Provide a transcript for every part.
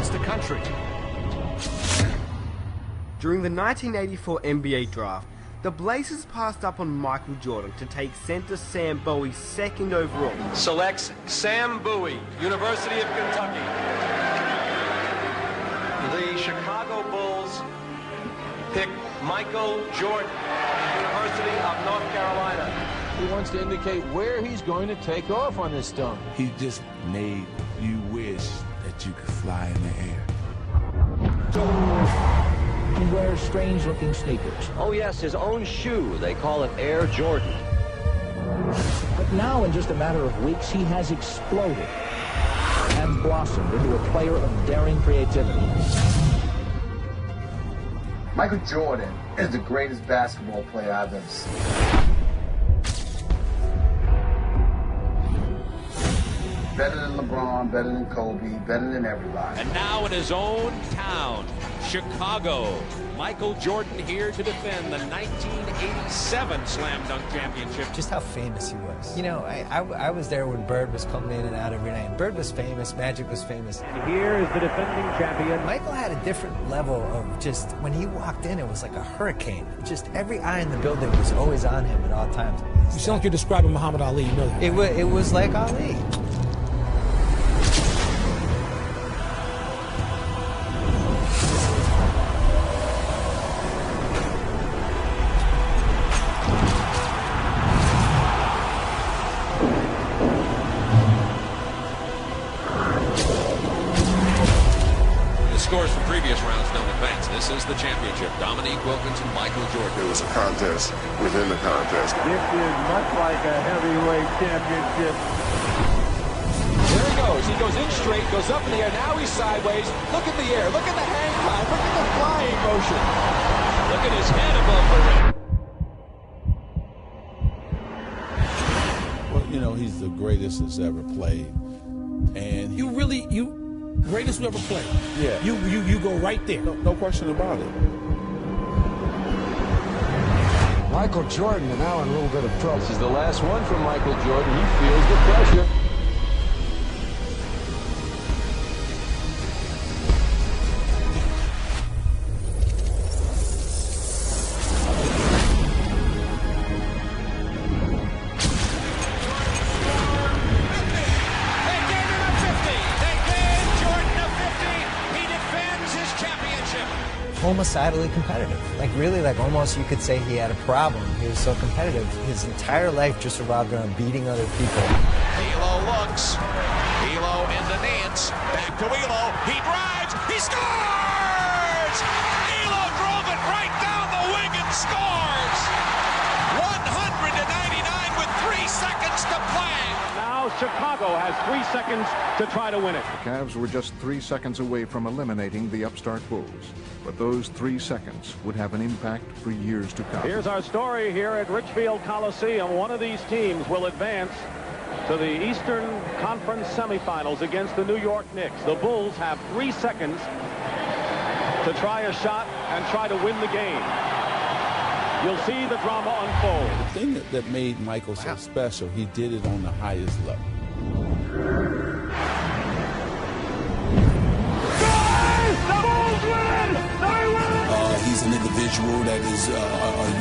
across the country. During the 1984 NBA draft, the Blazers passed up on Michael Jordan to take center Sam Bowie second overall. Selects Sam Bowie, University of Kentucky. The Chicago Bulls pick Michael Jordan, University of North Carolina. He wants to indicate where he's going to take off on this dunk. He just made you wish that you could fly in the air. He wears strange-looking sneakers. Oh, yes, his own shoe. They call it Air Jordan. But now, in just a matter of weeks, he has exploded and blossomed into a player of daring creativity. Michael Jordan is the greatest basketball player I've ever seen. Better than LeBron, better than Kobe, better than everybody. And now in his own town, Chicago, Michael Jordan here to defend the 1987 Slam Dunk Championship. Just how famous he was. You know, I was there when Bird was coming in and out every night. Bird was famous, Magic was famous. And here is the defending champion. Michael had a different level of just, when he walked in, it was like a hurricane. Just every eye in the building was always on him at all times. You sound like you're describing Muhammad Ali, you know that. It was like Ali. Scores from previous rounds don't advance. This is the championship. Dominique Wilkins and Michael Jordan. It was a contest within the contest. This is much like a heavyweight championship. There he goes. He goes in straight, goes up in the air. Now he's sideways. Look at the air. Look at the hang time. Look at the flying motion. Look at his head above the rim. Well, you know, he's the greatest that's ever played. And greatest we ever played. Yeah. You go right there. No question about it. Michael Jordan now in a little bit of trouble. This is the last one from Michael Jordan. He feels the pressure. Homicidally competitive. Like really, like almost you could say he had a problem. He was so competitive. His entire life just revolved around beating other people. Elo looks. Elo in the Nance. Back to Elo. He drives. He scores! Elo drove it right down the wing and scores! 199 with 3 seconds to play. Now Chicago has 3 seconds to try to win it. The Cavs were just 3 seconds away from eliminating the upstart Bulls. But those 3 seconds would have an impact for years to come. Here's our story here at Richfield Coliseum. One of these teams will advance to the Eastern Conference semifinals against the New York Knicks. The Bulls have 3 seconds to try a shot and try to win the game. You'll see the drama unfold. The thing that made Michael so special, he did it on the highest level. He's an individual that is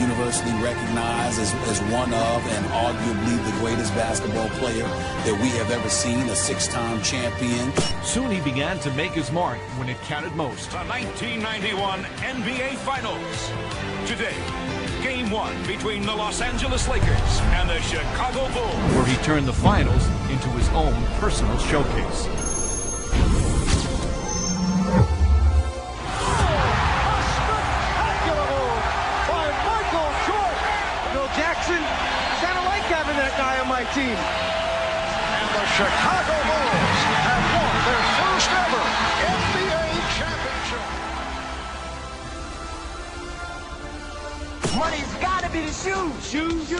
universally recognized as one of and arguably the greatest basketball player that we have ever seen, a 6-time champion. Soon he began to make his mark when it counted most. The 1991 NBA Finals. Today, Game 1 between the Los Angeles Lakers and the Chicago Bulls, where he turned the finals into his own personal showcase. That guy on my team. And the Chicago Bulls have won their first ever NBA championship. Money's gotta be the shoes. Shoes.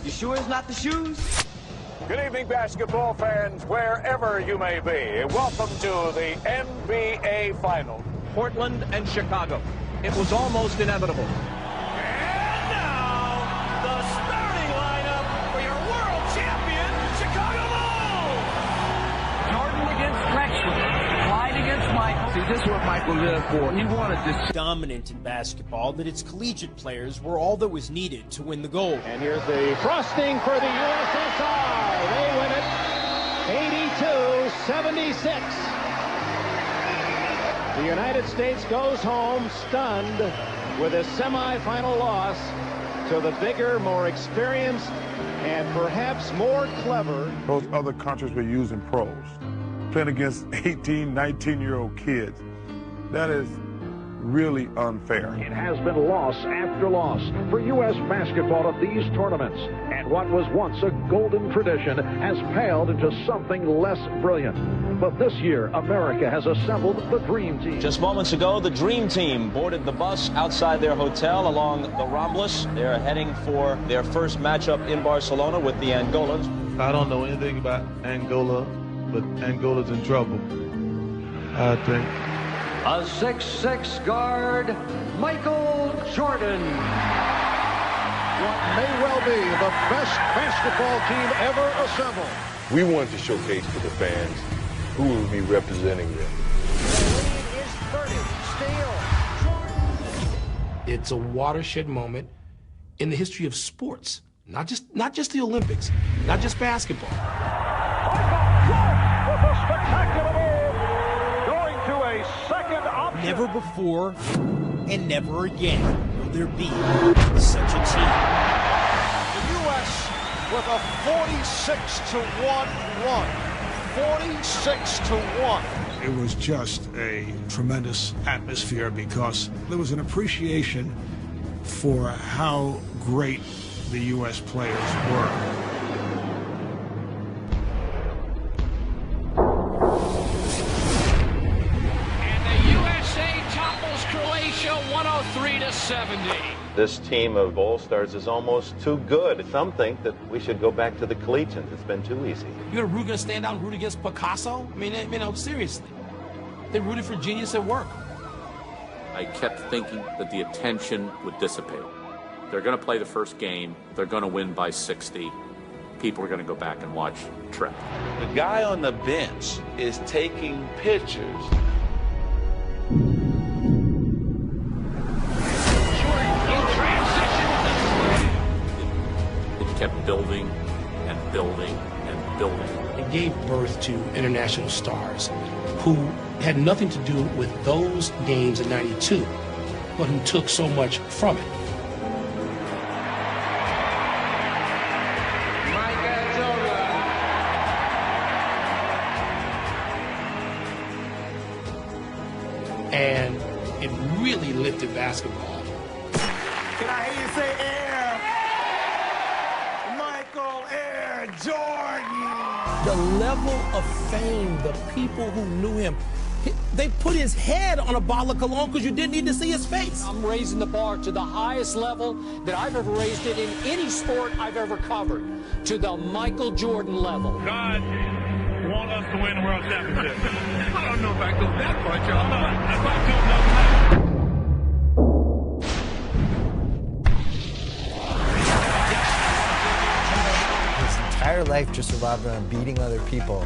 You sure it's not the shoes? Good evening, basketball fans, wherever you may be. Welcome to the NBA Finals. Portland and Chicago. It was almost inevitable. See, this is what Michael lived for. He wanted this. Dominant in basketball that its collegiate players were all that was needed to win the gold. And here's the frosting for the USSR. They win it 82-76. The United States goes home stunned with a semifinal loss to the bigger, more experienced, and perhaps more clever. Those other countries were using pros, playing against 18, 19-year-old kids. That is really unfair. It has been loss after loss for U.S. basketball at these tournaments. And what was once a golden tradition has paled into something less brilliant. But this year, America has assembled the Dream Team. Just moments ago, the Dream Team boarded the bus outside their hotel along the Ramblas. They're heading for their first matchup in Barcelona with the Angolans. I don't know anything about Angola, but Angola's in trouble, I think. A 6'6" guard, Michael Jordan. What may well be the best basketball team ever assembled. We wanted to showcase to the fans who will be representing them. It's a watershed moment in the history of sports, not just the Olympics, not just basketball. With a spectacular move, going to a second option. Never before and never again will there be such a team. The U.S. with a 46-1 run. 46-1. It was just a tremendous atmosphere because there was an appreciation for how great the U.S. players were. Croatia 103-70. This team of All-Stars is almost too good. Some think that we should go back to the collegians. It's been too easy. You're going to stand out and root against Picasso? I mean, seriously. They rooted for genius at work. I kept thinking that the attention would dissipate. They're going to play the first game. They're going to win by 60. People are going to go back and watch Trek. The guy on the bench is taking pictures. Kept building and building and building. It gave birth to international stars who had nothing to do with those games in '92, but who took so much from it. And it really lifted basketball. Can I hear you say air? Michael Air Jordan. The level of fame, the people who knew him, they put his head on a bottle of cologne because you didn't need to see his face. I'm raising the bar to the highest level that I've ever raised it in any sport I've ever covered, to the Michael Jordan level. God want us to win the World Championship. I don't know if I go that far, y'all. If I don't know. Entire life just revolved around beating other people.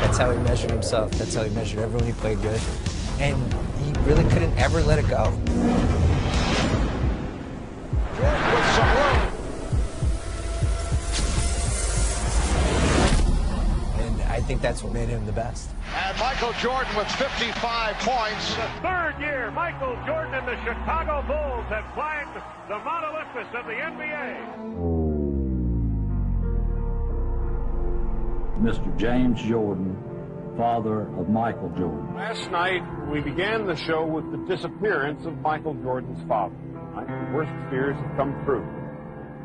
That's how he measured himself. That's how he measured everyone he played with. And he really couldn't ever let it go. And I think that's what made him the best. And Michael Jordan with 55 points. The third year, Michael Jordan and the Chicago Bulls have climbed the Mount Olympus of the NBA. Mr. James Jordan, father of Michael Jordan. Last night, we began the show with the disappearance of Michael Jordan's father. The worst fears have come true.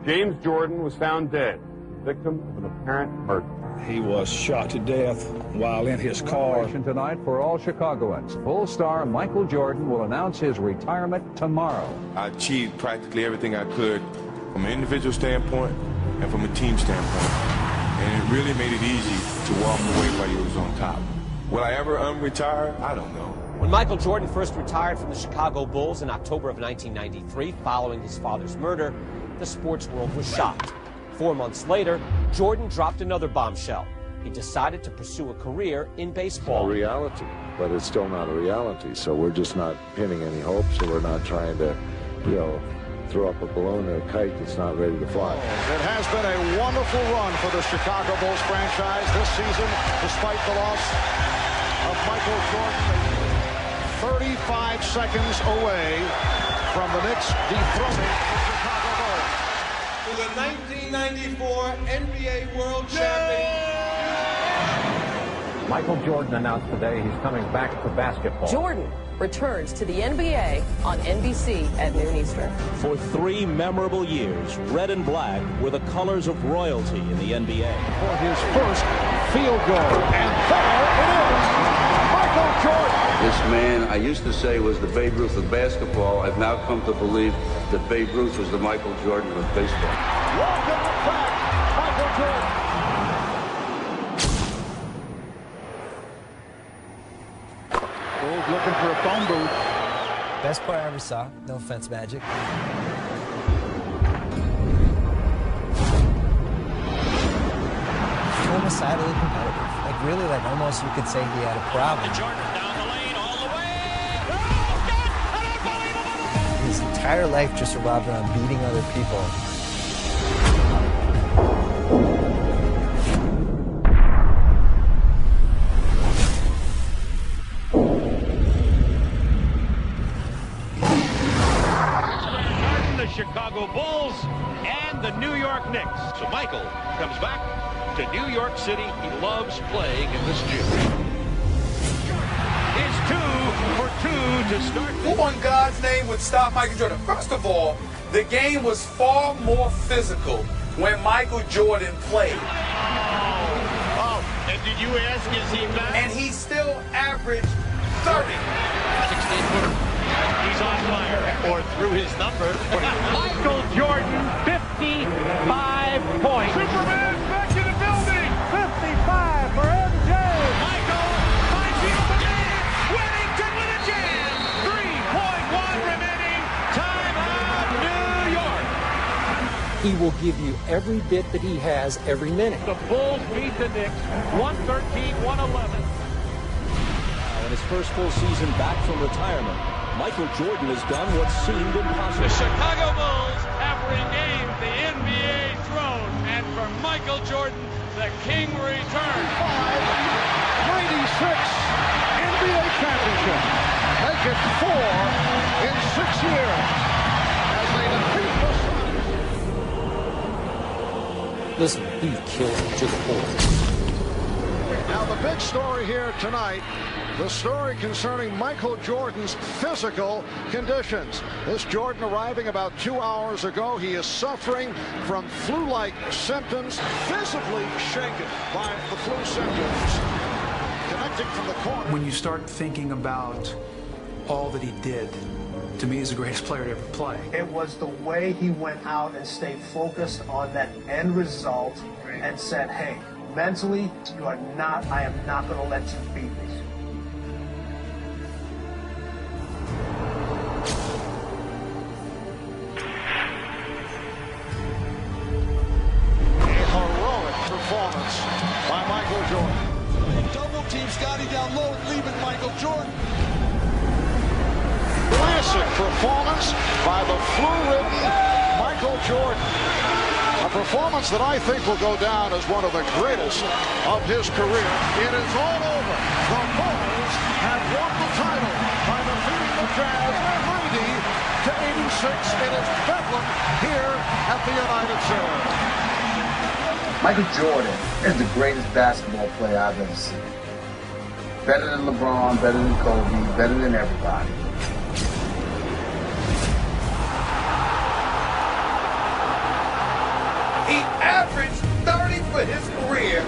James Jordan was found dead, victim of an apparent murder. He was shot to death while in his car. Tonight for all Chicagoans. Bull star Michael Jordan will announce his retirement tomorrow. I achieved practically everything I could from an individual standpoint and from a team standpoint. And it really made it easy to walk away while you was on top. Will I ever unretire? I don't know. When Michael Jordan first retired from the Chicago Bulls in October of 1993, following his father's murder, the sports world was shocked. 4 months later, Jordan dropped another bombshell. he decided to pursue a career in A baseball. reality, but it's still not a reality. So we're just not pinning any hopes, or we're not trying to, throw up a balloon or a kite that's not ready to fly. It has been a wonderful run for the Chicago Bulls franchise this season, despite the loss of Michael Jordan. 35 seconds away from the Knicks dethroning the Chicago Bulls. For the 1994 NBA World Champion. Michael Jordan announced today he's coming back to basketball. Jordan returns to the NBA on NBC at noon Eastern. For 3 memorable years, red and black were the colors of royalty in the NBA. For his first field goal, and there it is, Michael Jordan. This man, I used to say, was the Babe Ruth of basketball. I've now come to believe that Babe Ruth was the Michael Jordan of baseball. Welcome back, Michael Jordan. Bulls looking for a phone booth. Best player I ever saw. No offense, Magic. Homicidally competitive. Like really, like almost you could say he had a problem. Jordan down the lane all the way. His entire life just revolved around beating other people. The Chicago Bulls and the New York Knicks. So Michael comes back to New York City. He loves playing in this gym. Is 2 for 2 to start. Who in God's name would stop Michael Jordan? First of all, the game was far more physical when Michael Jordan played. Oh, and did you ask, is he back? And he still averaged 30. 16-footer. He's on fire, or through his number. Michael Jordan, 55 points. Superman back in the building. 55 for MJ. Michael, 5 feet up the man. Wellington with a jam. 3.1 remaining. Timeout, New York. He will give you every bit that he has every minute. The Bulls beat the Knicks 113-111. In his first full season back from retirement, Michael Jordan has done what seemed impossible. The Chicago Bulls have regained the NBA throne, and for Michael Jordan, the king returns. 96 NBA championship. Make it 4 in 6 years as they defeat the Suns. Listen, he killed it to the core. Now the big story here tonight, the story concerning Michael Jordan's physical conditions. This Jordan arriving about 2 hours ago. He is suffering from flu-like symptoms, visibly shaken by the flu symptoms. Connecting from the corner. When you start thinking about all that he did, to me, he's the greatest player to ever play. It was the way he went out and stayed focused on that end result and said, hey, mentally, I am not going to let you beat me. A heroic performance by Michael Jordan. Double team Scotty down low, leaving Michael Jordan. Classic performance by the flu-ridden Michael Jordan. A performance that I think will go down as one of the greatest of his career. It is all over. The Bulls have won the title by defeating the Jazz 90-86. It is Bedlam here at the United Center. Michael Jordan is the greatest basketball player I've ever seen. Better than LeBron, better than Kobe, better than everybody. He averaged 30 for his career.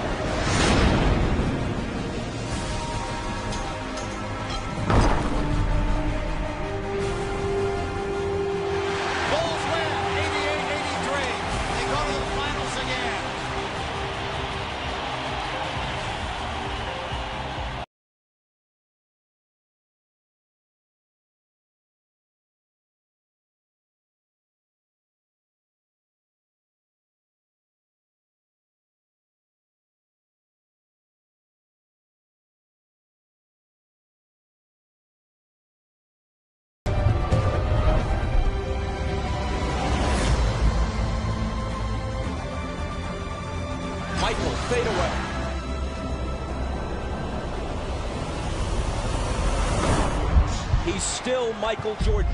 he's still Michael Jordan.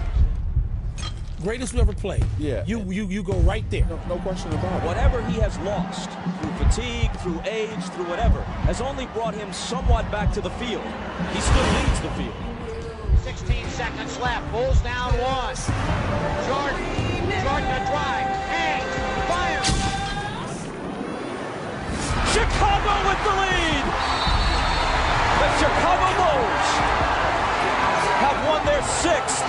Greatest who ever played. Yeah. You go right there. No question about it. Whatever he has lost, through fatigue, through age, through whatever, has only brought him somewhat back to the field. He still leads the field. 16 seconds left. Bulls down 1. Jordan a drive. Hangs. Fires. Chicago with the lead. The Chicago Bulls have won their 6th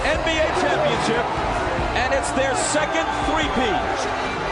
NBA championship, and it's their second three-peat.